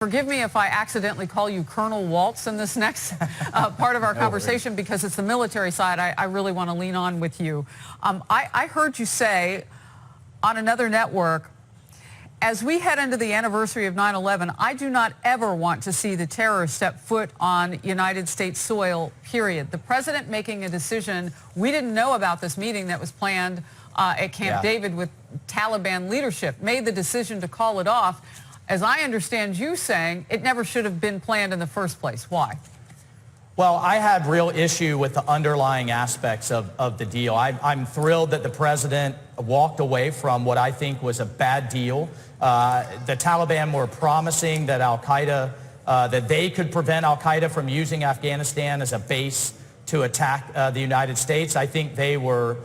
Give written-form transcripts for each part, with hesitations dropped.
Forgive me if I accidentally call you Colonel Waltz in this next part of our conversation, because it's the military side I really want to lean on with you. I heard you say on another network, as we head into the anniversary of 9/11, I do not ever want to see the terrorists step foot on United States soil, period. The president making a decision, we didn't know about this meeting that was planned at Camp David with Taliban leadership, made the decision to call it off. As I understand you saying, it never should have been planned in the first place. Why? Well, I had real issue with the underlying aspects of the deal. I'm thrilled that the president walked away from what I think was a bad deal. The Taliban were promising that Al-Qaeda, that they could prevent Al-Qaeda from using Afghanistan as a base to attack the United States. I think they were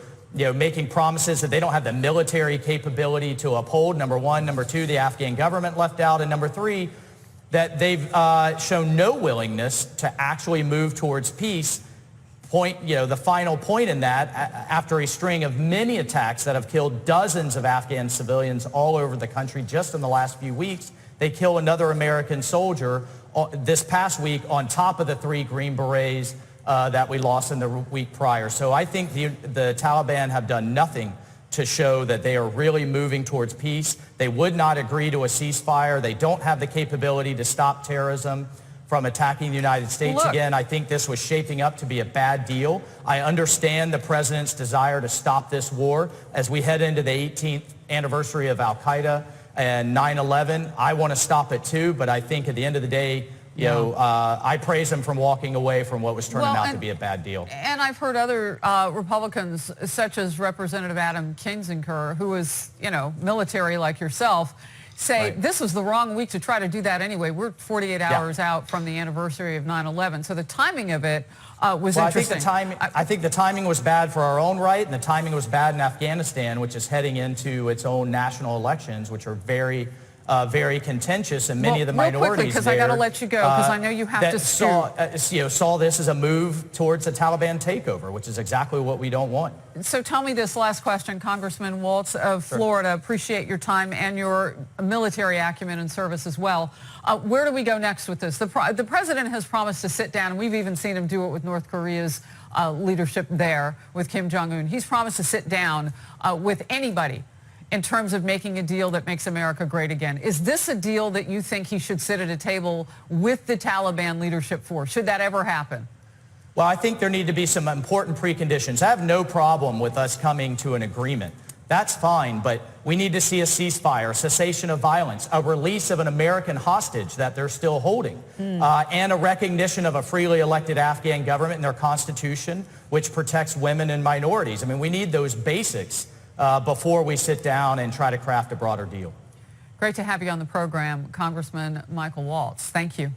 making promises that they don't have the military capability to uphold, number one. Number two, the Afghan government left out. And number three, that they've shown no willingness to actually move towards peace. The final point in that, after a string of many attacks that have killed dozens of Afghan civilians all over the country just in the last few weeks, they kill another American soldier this past week on top of the 3 Green Berets that we lost in the week prior. So I think the Taliban have done nothing to show that they are really moving towards peace. They would not agree to a ceasefire. They don't have the capability to stop terrorism from attacking the United States again. I think this was shaping up to be a bad deal. I understand the president's desire to stop this war. As we head into the 18th anniversary of Al-Qaeda and 9/11, I want to stop it too, but I think at the end of the day, I praise him from walking away from what was turning out to be a bad deal. And I've heard other Republicans, such as Representative Adam Kinzinger, who is, military like yourself, say this was the wrong week to try to do that anyway. We're 48 hours out from the anniversary of 9/11. So the timing of it was interesting. I think the timing was bad for our own right, and the timing was bad in Afghanistan, which is heading into its own national elections, which are very contentious, and many of the minorities because I got to let you go, because I know you have to saw this as a move towards a Taliban takeover, which is exactly what we don't want. So tell me this last question, Congressman Waltz of Florida. Appreciate your time and your military acumen and service as well. Where do we go next with this? The president has promised to sit down, and we've even seen him do it with North Korea's leadership there with Kim Jong-un. He's promised to sit down with anybody in terms of making a deal that makes America great again. Is this a deal that you think he should sit at a table with the Taliban leadership for? Should that ever happen? Well, I think there need to be some important preconditions. I have no problem with us coming to an agreement. That's fine, but we need to see a ceasefire, a cessation of violence, a release of an American hostage that they're still holding, and a recognition of a freely elected Afghan government and their constitution, which protects women and minorities. I mean, we need those basics before we sit down and try to craft a broader deal. Great to have you on the program, Congressman Michael Waltz. Thank you.